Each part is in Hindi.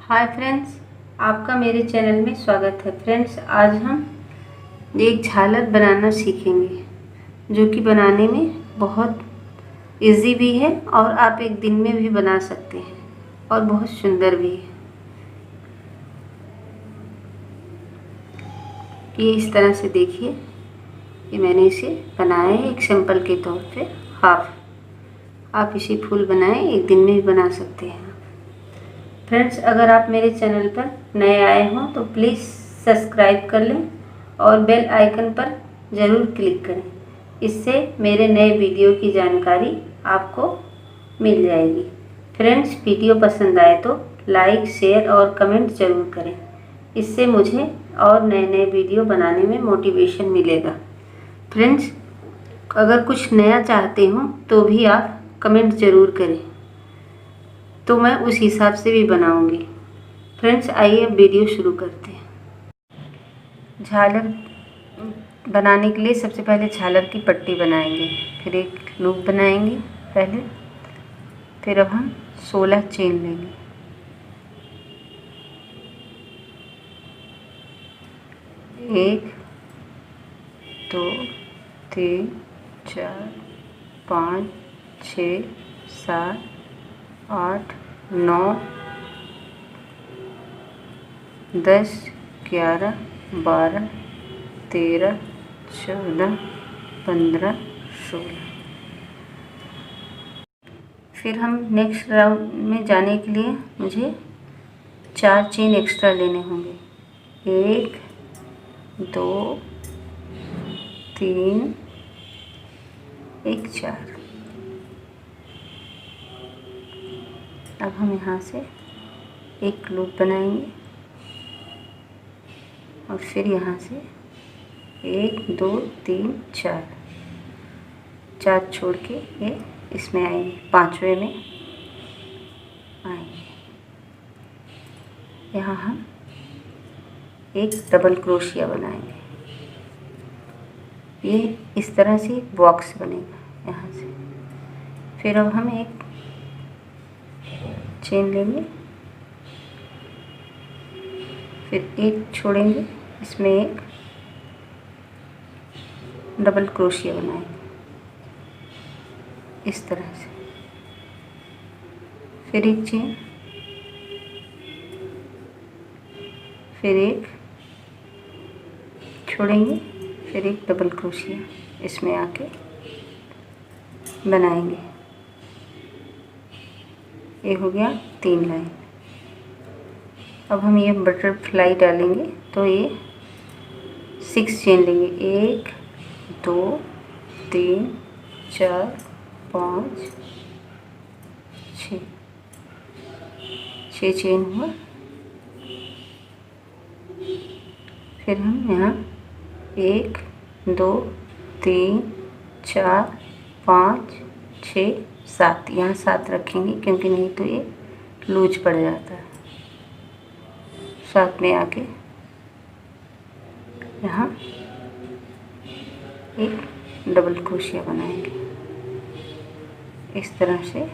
हाय फ्रेंड्स, आपका मेरे चैनल में स्वागत है। फ्रेंड्स, आज हम एक झालर बनाना सीखेंगे जो कि बनाने में बहुत इजी भी है और आप एक दिन में भी बना सकते हैं और बहुत सुंदर भी है। ये इस तरह से देखिए, ये मैंने इसे बनाया है एक सैंपल के तौर पे हाफ। आप इसे फुल बनाएं, एक दिन में भी बना सकते हैं। फ्रेंड्स, अगर आप मेरे चैनल पर नए आए हों तो प्लीज़ सब्सक्राइब कर लें और बेल आइकन पर ज़रूर क्लिक करें। इससे मेरे नए वीडियो की जानकारी आपको मिल जाएगी। फ्रेंड्स, वीडियो पसंद आए तो लाइक, शेयर और कमेंट ज़रूर करें। इससे मुझे और नए नए वीडियो बनाने में मोटिवेशन मिलेगा। फ्रेंड्स, अगर कुछ नया चाहते हो तो भी आप कमेंट ज़रूर करें, तो मैं उस हिसाब से भी बनाऊंगी। फ्रेंड्स, आइए अब वीडियो शुरू करते हैं। झालर बनाने के लिए सबसे पहले झालर की पट्टी बनाएंगे, फिर एक लूप बनाएंगे पहले। फिर अब हम 16 चेन लेंगे। एक, दो, तीन, चार, 5, 6, 7, 8, 9, 10, 11, 12, 13, 14, 15, 16। फिर हम नेक्स्ट राउंड में जाने के लिए मुझे 4 चेन एक्स्ट्रा लेने होंगे। 1, 2, 3, 1, 4। अब हम यहाँ से एक लूप बनाएंगे और फिर यहाँ से 1, 2, 3, 4 छोड़ के ये इसमें आएंगे, 5वें में आएंगे। यहाँ हम एक डबल क्रोशिया बनाएंगे। ये इस तरह से एक बॉक्स बनेगा यहाँ से। फिर अब हम एक चेन लेंगे, फिर एक छोड़ेंगे, इसमें एक डबल क्रोशिया बनाएंगे इस तरह से। फिर एक चेन, फिर एक छोड़ेंगे, फिर एक डबल क्रोशिया इसमें आके बनाएंगे। ये हो गया 3 लाइन। अब हम ये बटरफ्लाई डालेंगे तो ये 6 चेन लेंगे। 1, 2, 3, 4, 5, 6 चेन हुआ। फिर हम यहाँ 1, 2, 3, 4, 5, 6, 7, यहाँ 7 रखेंगे क्योंकि नहीं तो ये लूज पड़ जाता है। 7 में आके यहाँ एक डबल क्रोशिया बनाएंगे इस तरह से।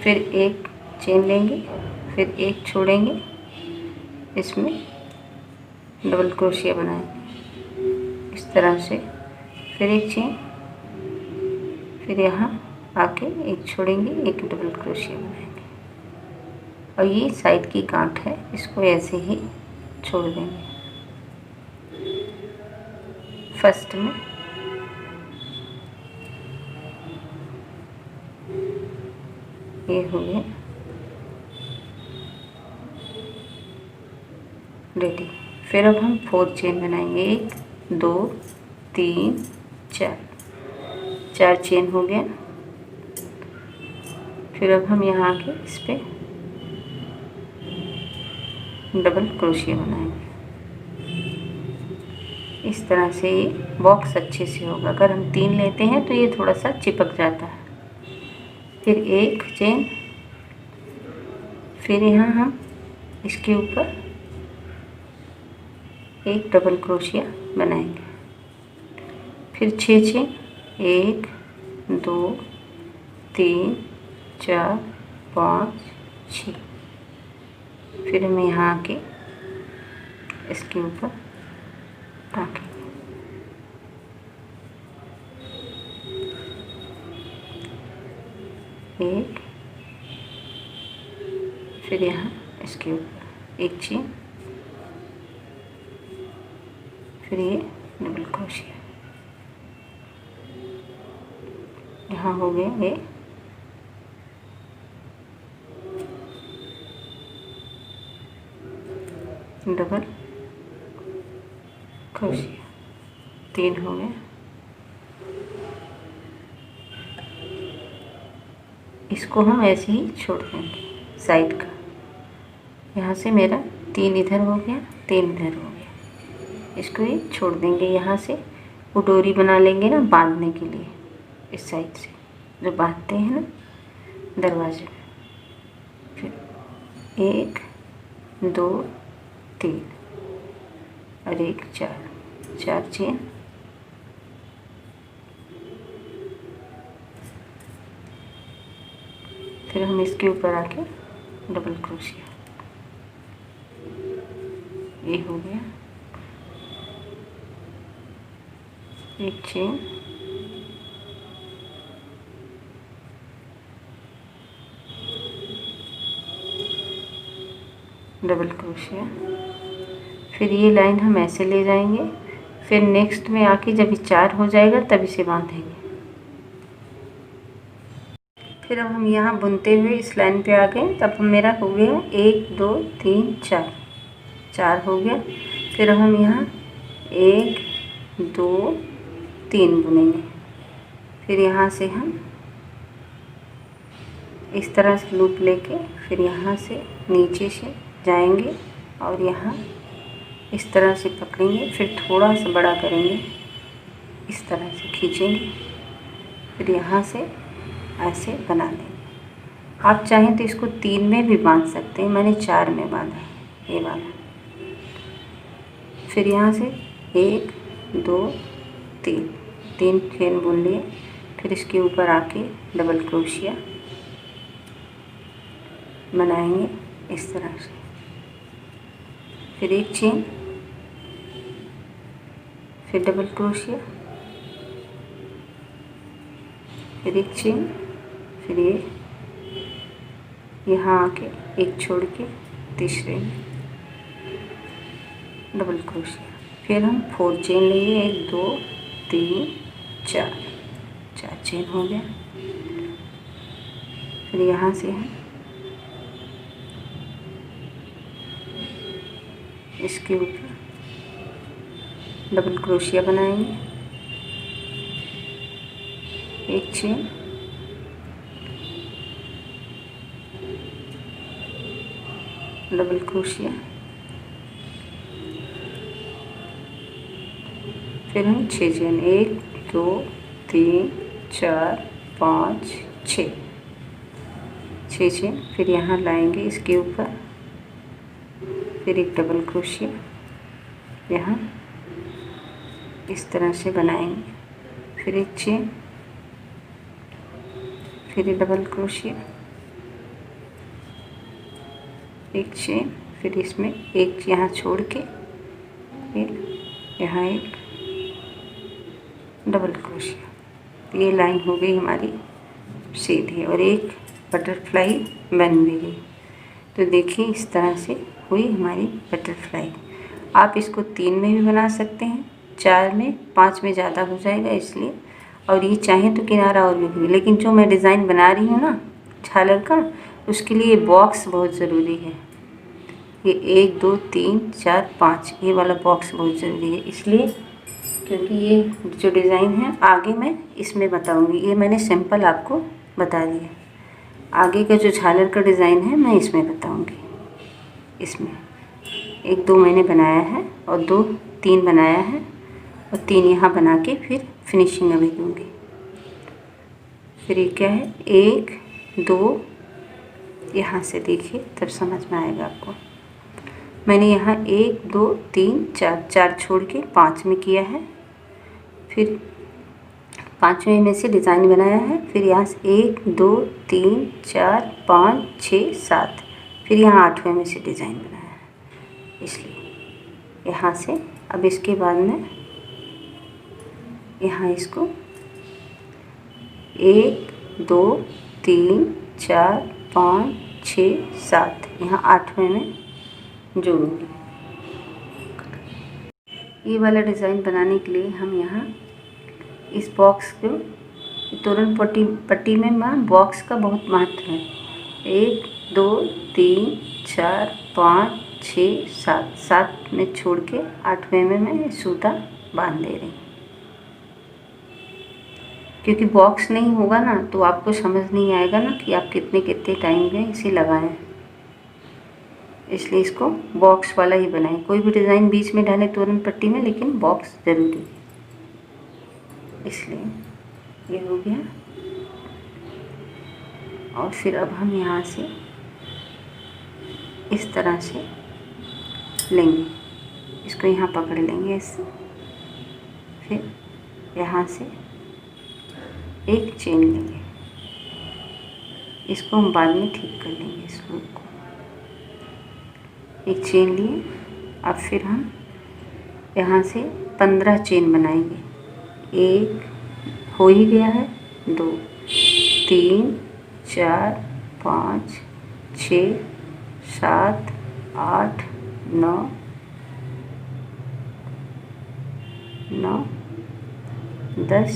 फिर एक चेन लेंगे, फिर एक छोड़ेंगे, इसमें डबल क्रोशिया बनाएंगे इस तरह से। फिर एक चेन, फिर यहाँ आके एक छोड़ेंगे, एक डबल क्रोशिया बनाएंगे और ये साइड की गांठ है, इसको ऐसे ही छोड़ देंगे। फर्स्ट में ये हो गया रेडी। फिर अब हम 4 चेन बनाएंगे। 1, 2, 3, 4 चेन हो गया। फिर अब हम यहाँ आके इस पे डबल क्रोशिया बनाएंगे इस तरह से। ये बॉक्स अच्छे से होगा। अगर हम 3 लेते हैं तो ये थोड़ा सा चिपक जाता है। फिर एक चेन, फिर यहाँ हम इसके ऊपर एक डबल क्रोशिया बनाएंगे। फिर 6 चेन, 1, 2, 3, 4, 5, 6 फिर हम यहाँ आके इसके ऊपर टाँकेंगे। एक, फिर यहाँ इसके ऊपर एक चेन, फिर ये डबल क्रोशिया। यहाँ हो गया ये डबल क्रोशिया, 3 हो गया। इसको हम ऐसे ही छोड़ देंगे साइड का। यहाँ से मेरा 3 इधर हो गया, 3 इधर हो गया। इसको ही छोड़ देंगे। यहाँ से वो डोरी बना लेंगे ना बांधने के लिए, इस साइड से जो बांधते हैं ना दरवाजे में। फिर 1 2 3 और 1 4 चेन। फिर हम इसके ऊपर आके डबल क्रोशिया, ये हो गया। एक चेन, डबल क्रोशिया। फिर ये लाइन हम ऐसे ले जाएंगे। फिर नेक्स्ट में आके जब ये 4 हो जाएगा तब इसे बांधेंगे। फिर अब हम यहाँ बुनते हुए इस लाइन पे आ गए। तब मेरा हो गया 1 2 3 4 हो गया। फिर हम यहाँ 1 2 3 बुनेंगे। फिर यहाँ से हम इस तरह से लूप लेके फिर यहाँ से नीचे से जाएंगे और यहाँ इस तरह से पकड़ेंगे। फिर थोड़ा सा बड़ा करेंगे, इस तरह से खींचेंगे। फिर यहाँ से ऐसे बना लेंगे। आप चाहें तो इसको 3 में भी बांध सकते हैं, मैंने 4 में बांधा है, ये वाला। फिर यहाँ से 1 2 3 चेन बुन लिए। फिर इसके ऊपर आके डबल क्रोशिया बनाएंगे इस तरह से। फिर 1 चेन, फिर डबल क्रोशिया, फिर 1 चेन, फिर ये यहाँ आके एक छोड़ के तीसरे में डबल क्रोशिया। फिर हम 4 चेन लेंगे, 1 2 3 4 चेन हो गया। फिर यहाँ से हम इसके ऊपर डबल क्रोशिया बनाएंगे, 1 चेन, डबल क्रोशिया। फिर हम 6 चेन, 1 2 3 4 5 6 चेन। फिर यहाँ लाएंगे इसके ऊपर, फिर एक डबल क्रोशिया यहाँ इस तरह से बनाएंगे। फिर 1 चेन, फिर एक डबल क्रोशिया, 1 चेन, फिर इसमें एक यहाँ छोड़ के फिर यहाँ एक डबल क्रोशिया। ये लाइन हो गई हमारी सीधी और एक बटरफ्लाई बन भी गई। तो देखिए इस तरह से हुई हमारी बटरफ्लाई। आप इसको 3 में भी बना सकते हैं, 4 में, 5 में ज़्यादा हो जाएगा इसलिए। और ये चाहें तो किनारा और भी, लेकिन जो मैं डिज़ाइन बना रही हूँ ना झालर का, उसके लिए बॉक्स बहुत ज़रूरी है। ये 1 2 3 4 5 ये वाला बॉक्स बहुत ज़रूरी है, इसलिए क्योंकि ये जो डिज़ाइन है आगे मैं इसमें बताऊँगी। ये मैंने सिंपल आपको बता दिया, आगे का जो झालर का डिज़ाइन है मैं इसमें बताऊँगी। इसमें 1 2 मैंने बनाया है और 2 3 बनाया है और 3 यहाँ बना के फिर फिनिशिंग अभी दूँगी। फिर ये क्या है 1 2, यहाँ से देखिए तब समझ में आएगा आपको। मैंने यहाँ 1 2 3 4 छोड़ के 5 में किया है, फिर 5वें में से डिज़ाइन बनाया है। फिर यहाँ से 1 2 3 4 5 6 7 फिर यहाँ 8वें में से डिज़ाइन बनाया है, इसलिए यहाँ से अब इसके बाद में यहाँ इसको 1 2 3 4 5 6 7 यहाँ 8वें में जोड़ूंगी। ये वाला डिज़ाइन बनाने के लिए हम यहाँ इस बॉक्स को तोरण पट्टी में बॉक्स का बहुत महत्व है। 1 2 3 4 5 6 7 7 में छोड़ के 8वें में मैं सूता बांध दे रही हूँ, क्योंकि बॉक्स नहीं होगा ना तो आपको समझ नहीं आएगा ना कि आप कितने कितने टाइम में इसे लगाएं। इसलिए इसको बॉक्स वाला ही बनाएं। कोई भी डिज़ाइन बीच में डालें तोरण पट्टी में, लेकिन बॉक्स ज़रूरी है। इसलिए ये हो गया। और फिर अब हम यहाँ से इस तरह से लेंगे, इसको यहाँ पकड़ लेंगे इससे, फिर यहाँ से एक चेन लेंगे, इसको हम बाद में ठीक कर लेंगे। इस लूप को एक चेन लिए, अब फिर हम यहाँ से 15 चेन बनाएंगे। 1 हो ही गया है, 2 3 4 5 6 7 8 9 10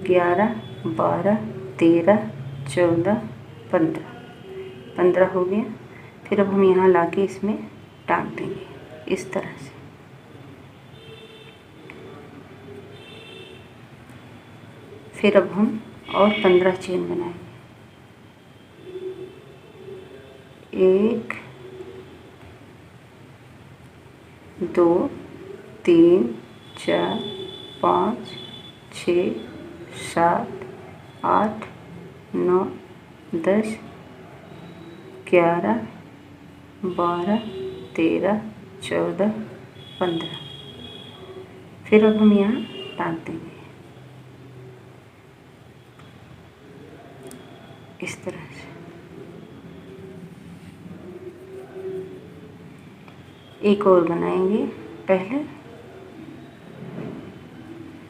11 12 13 14 15 हो गया। फिर अब हम यहाँ लाके इसमें टांग देंगे इस तरह से। फिर अब हम और 15 चेन बनाएंगे। 1 2 3 4 5 6 7 8 9 10 11 12 13 14 15। फिर अब हम यहाँ टांग देंगे इस तरह से। एक और बनाएंगे। पहले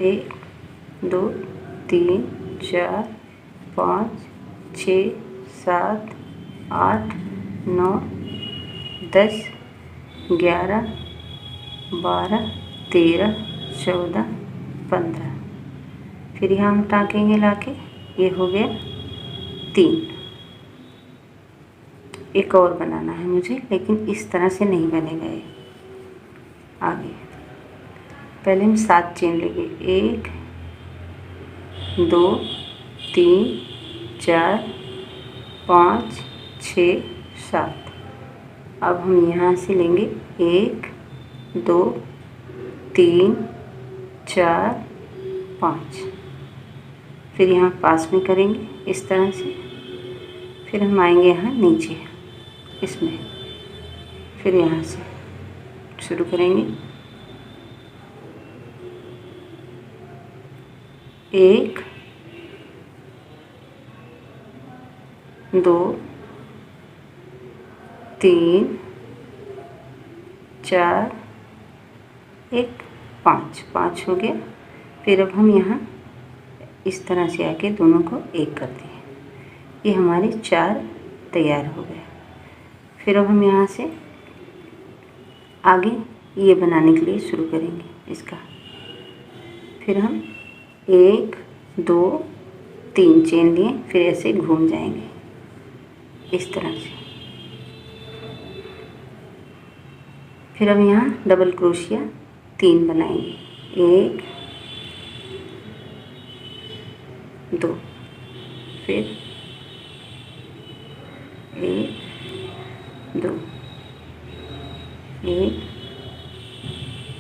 1 2 3 4 5 6 7 8 9 10 11 12 13 14 15। फिर यहाँ हम टाँकेंगे लाके, ये हो गया 3। एक और बनाना है मुझे, लेकिन इस तरह से नहीं बनेगा ये। आगे पहले हम 7 चेन लेंगे। 1 2 3 4 5 6 7। अब हम यहाँ से लेंगे 1 2 3 4 5। फिर यहाँ पास में करेंगे इस तरह से। फिर हम आएंगे यहाँ नीचे इसमें, फिर यहाँ से शुरू करेंगे। 1 2 3 4 1 5 हो गया। फिर अब हम यहाँ इस तरह से आके दोनों को एक करते हैं। ये हमारे 4 तैयार हो गए। फिर अब हम यहाँ से आगे ये बनाने के लिए शुरू करेंगे इसका। फिर हम 1 2 3 चेन लिए, फिर ऐसे घूम जाएंगे इस तरह से। फिर हम यहाँ डबल क्रोशिया 3 बनाएंगे। 1 2, फिर 1 2 1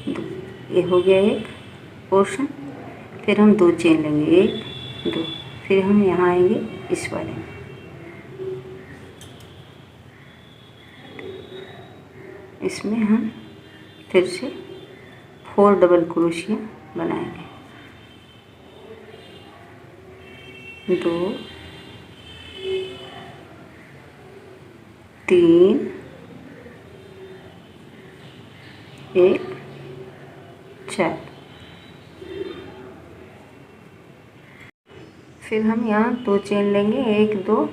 2। ये हो गया एक पोर्शन। फिर हम 2 चेन लेंगे, 1 2। फिर हम यहाँ आएंगे इस वाले में, इसमें हम फिर से 4 डबल क्रोशिया बनाएंगे। 2 3 1 4। फिर हम यहाँ 2 चेन लेंगे, 1 2,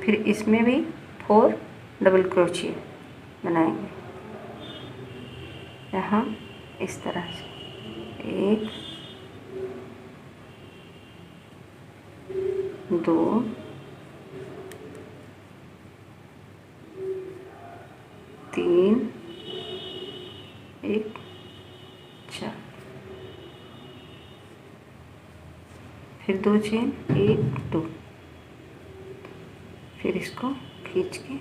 फिर इसमें भी 4 डबल क्रोशिया बनाएंगे यहाँ इस तरह से। 1 2 3 1 4, फिर 2 चेन 1 2, फिर इसको खींच के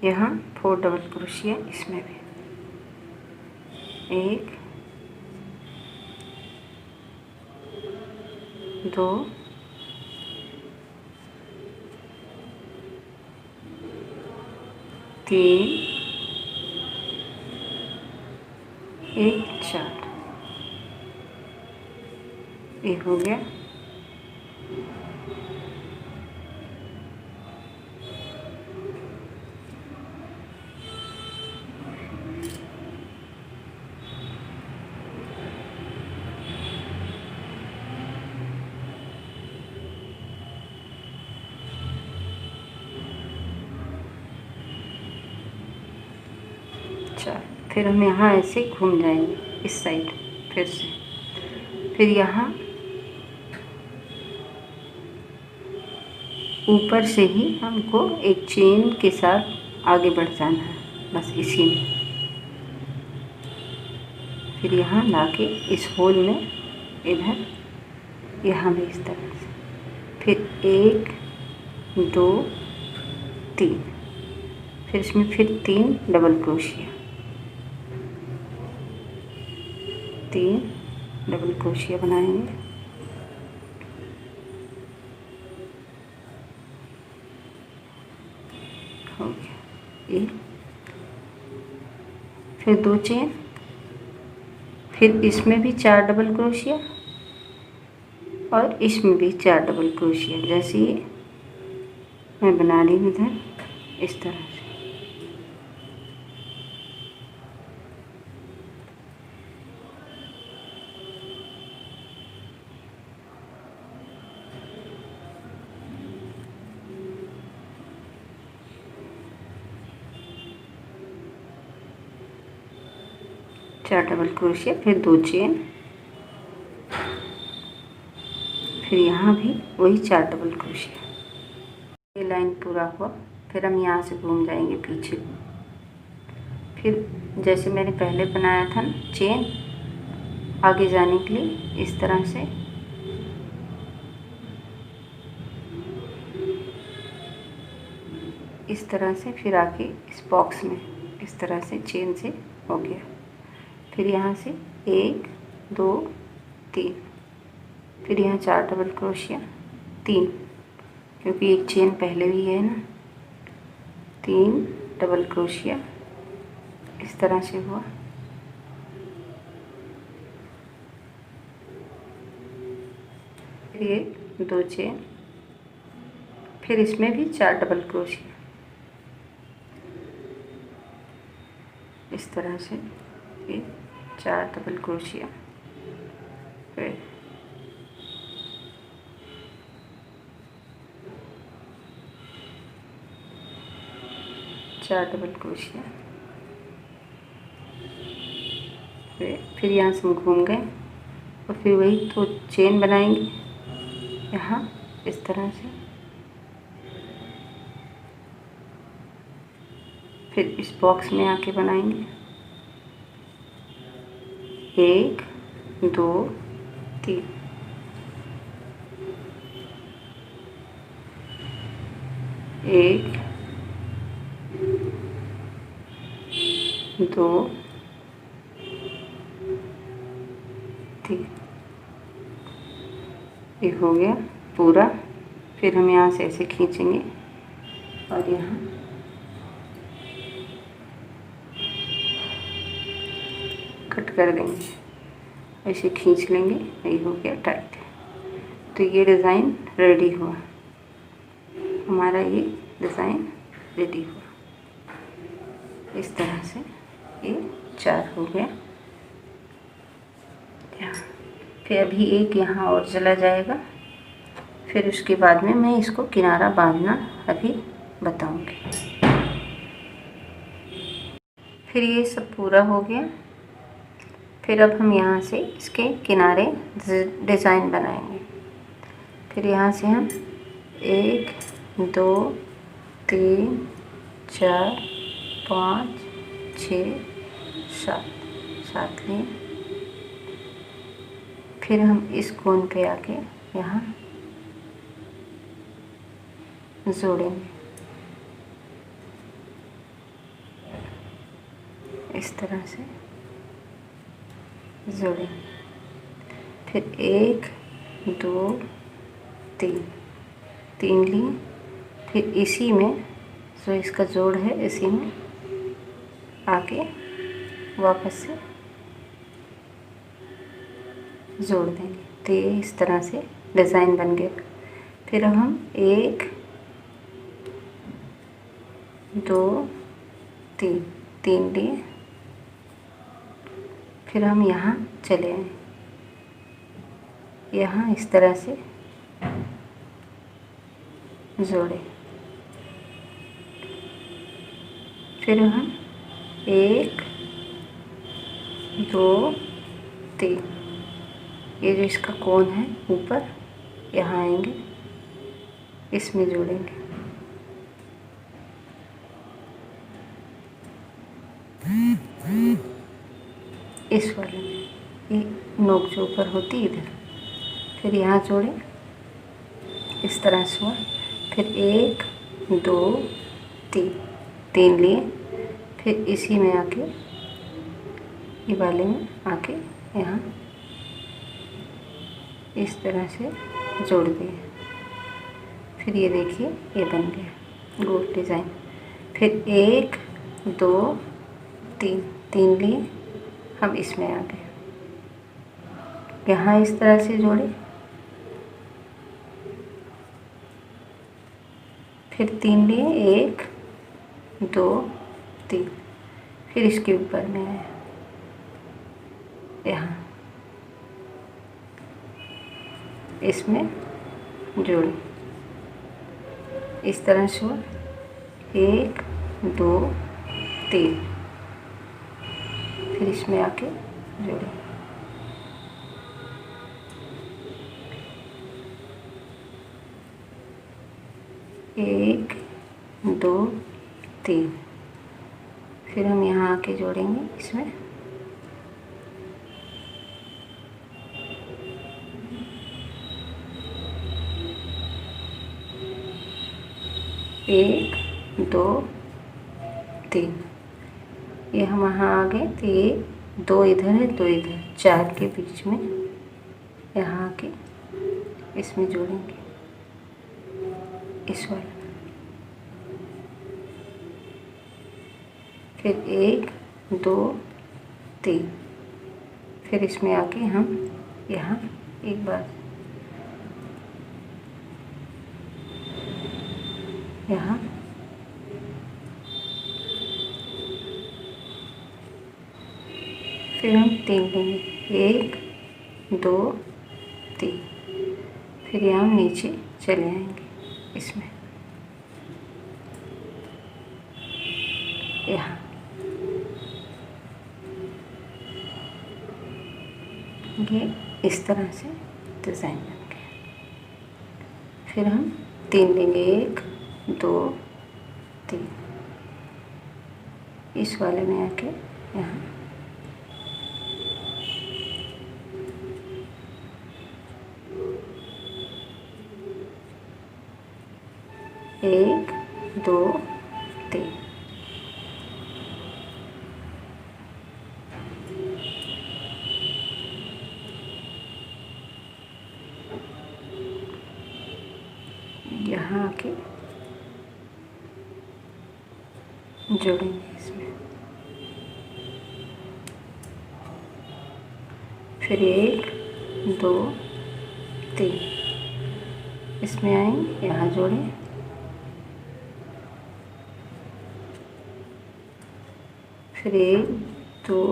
यहाँ 4 डबल क्रोशिया इसमें भी। 1 2 3 1 4, ये हो गया। फिर हम यहाँ ऐसे घूम जाएंगे इस साइड फिर से। फिर यहाँ ऊपर से ही हमको एक चेन के साथ आगे बढ़ जाना है, बस इसी में। फिर यहाँ लाके इस होल में इधर यहाँ भी इस तरह से, फिर 1 2 3, फिर इसमें फिर 3 डबल क्रोशिया, 3 डबल क्रोशिया बनाएंगे। हो गया ये। फिर 2 चेन, फिर इसमें भी 4 डबल क्रोशिया और इसमें भी 4 डबल क्रोशिया, जैसे ये मैं बना रही हूँ इधर इस तरह से। चार डबल क्रोशिया, फिर 2 चेन, फिर यहाँ भी वही 4 डबल क्रोशिया। ये लाइन पूरा हुआ। फिर हम यहाँ से घूम जाएंगे पीछे। फिर जैसे मैंने पहले बनाया था ना चेन, आगे जाने के लिए इस तरह से इस तरह से, फिर आके इस बॉक्स में इस तरह से चेन से हो गया। फिर यहाँ से 1 2 3, फिर यहाँ 4 डबल क्रोशिया, 3, क्योंकि एक चेन पहले भी है ना, 3 डबल क्रोशिया इस तरह से हुआ। फिर ये 2 चेन, फिर इसमें भी 4 डबल क्रोशिया इस तरह से, ये 4 डबल क्रोशिया, फिर 4 डबल क्रोशिया, फिर यहाँ से हम घूम गए और फिर वही तो चेन बनाएंगे यहाँ इस तरह से। फिर इस बॉक्स में आके बनाएंगे 1 2 3, एक 2 3, ये हो गया पूरा। फिर हम यहाँ से ऐसे खींचेंगे और यहाँ कट कर देंगे, ऐसे खींच लेंगे, यही हो गया टाइट। तो ये डिज़ाइन रेडी हुआ, हमारा ये डिज़ाइन रेडी हुआ। इस तरह से ये 4 हो गया। फिर अभी एक यहाँ और चला जाएगा, फिर उसके बाद में मैं इसको किनारा बांधना अभी बताऊंगी। फिर ये सब पूरा हो गया। फिर अब हम यहाँ से इसके किनारे डिज़ाइन बनाएंगे। फिर यहाँ से हम 1 2 3 4 5 6 7 लिए। फिर हम इस कोण पे आके यहाँ जोड़ेंगे, इस तरह से जोड़ेंगे। फिर 1 2 3 लिए। फिर इसी में जो इसका जोड़ है, इसी में आके वापस से जोड़ देंगे। तो ये इस तरह से डिज़ाइन बन गया। फिर अब हम 1 2 3 लिए। फिर हम यहाँ चले आए, यहाँ इस तरह से जोड़े। फिर हम 1 2 3, ये जो इसका कोण है ऊपर, यहाँ आएंगे, इसमें जोड़ेंगे। इस वाले में ये नोक जो ऊपर होती है इधर, फिर यहाँ जोड़े, इस तरह से हुआ। फिर 1 2 3 लिए। फिर इसी में आके, ये वाले में आके यहाँ इस तरह से जोड़ दिए। फिर ये देखिए ये बन गया गोल डिज़ाइन। फिर 1 2 3 लिए, हम इसमें आ गए, यहाँ इस तरह से जोड़े। फिर 3 लिए, 1 2 3, फिर इसके ऊपर में आया, यहाँ इसमें जोड़े, इस तरह से 1 2 3, फिर इसमें आके जोड़े। एक 2 3, फिर हम यहाँ आके जोड़ेंगे इसमें। एक 2 3, ये हम वहाँ आ गए। तो ये 2 इधर है, 2 इधर, 4 के बीच में यहाँ आके इसमें जोड़ेंगे, इस वाले। फिर 1 2 3, फिर इसमें आके हम यहाँ एक बार यहाँ फिर हम 3 लेंगे, 1 2 3, फिर यहाँ हम नीचे चले आएंगे इसमें, यहाँ ये इस तरह से डिज़ाइन बन गया। फिर हम 3 लेंगे, 1 2 3, इस वाले में आके यहाँ 1 2 3, यहाँ आके जोड़ेंगे इसमें। फिर 1 2 3, इसमें आएंगे, यहाँ जोड़ें, फिर 1 2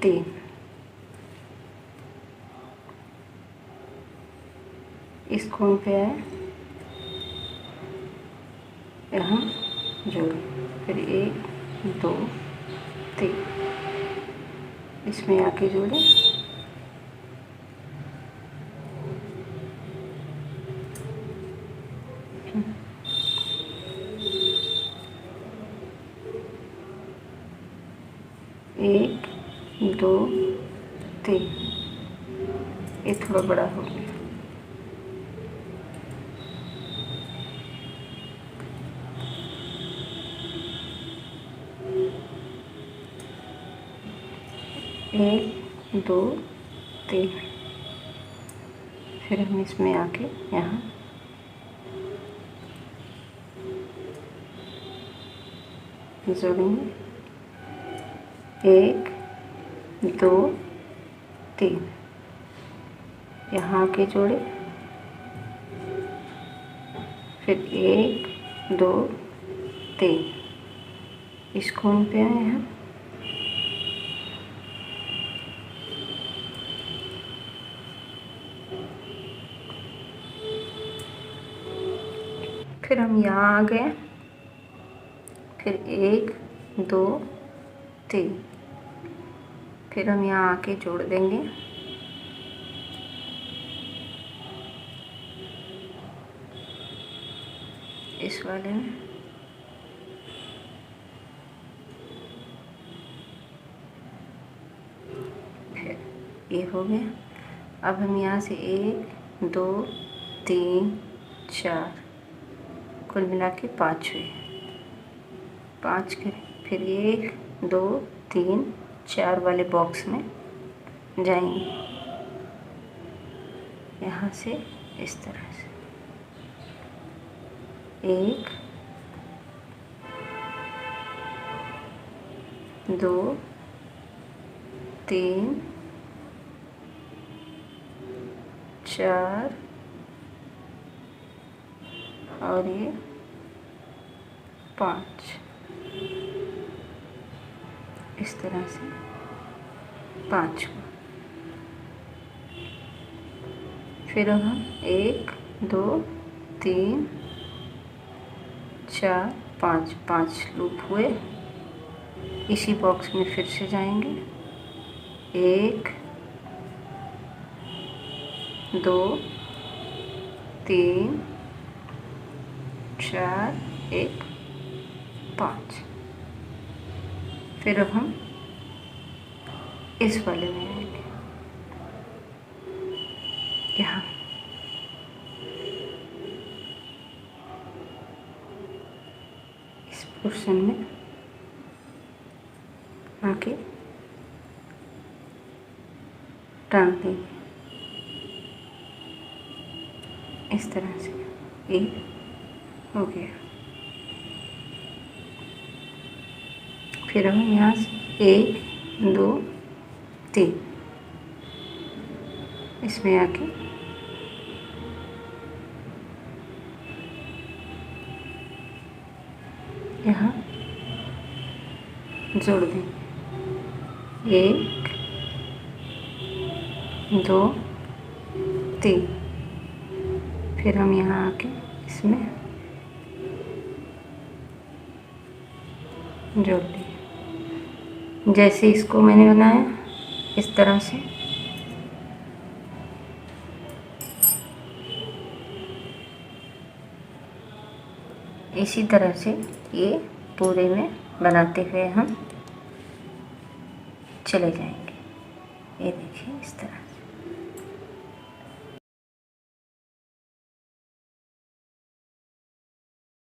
3 इस कोण पे आए, यहाँ जोड़ें, फिर 1 2 3 इसमें आके जोड़ें, एक 2 3 ये थोड़ा बड़ा हो गया, एक 2 3 फिर हम इसमें आके यहाँ जोड़ेंगे, 1 2 3 यहाँ आके जोड़े, फिर 1 2 3 इस कोण पे आए हैं, फिर हम यहाँ आ गए, फिर 1 2 3 फिर हम यहाँ आके जोड़ देंगे, इस वाले में, फिर ये हो गया। अब हम यहाँ से 1 2 3 4 कुल मिला के 5 हुए, 5 करें, फिर 1 2 3 4 वाले बॉक्स में जाएंगे, यहाँ से इस तरह से 1 2 3 4 और ये 5 इस तरह से 5 को, फिर हम 1 2 3 4 5 5 लूप हुए, इसी बॉक्स में फिर से जाएंगे, 1 2 3 4 1 5 फिर अब हम इस वाले में आएंगे, यहाँ इस पोर्शन में आके टांग देंगे, इस तरह से ये हो गया। फिर हम यहाँ से 1 2 3 इसमें आके यहाँ जोड़ देंगे, 1 2 3 फिर हम यहाँ आके इसमें जोड़ देंगे, जैसे इसको मैंने बनाया इस तरह से इसी तरह से ये पूरे में बनाते हुए हम चले जाएंगे। ये देखिए इस तरह से।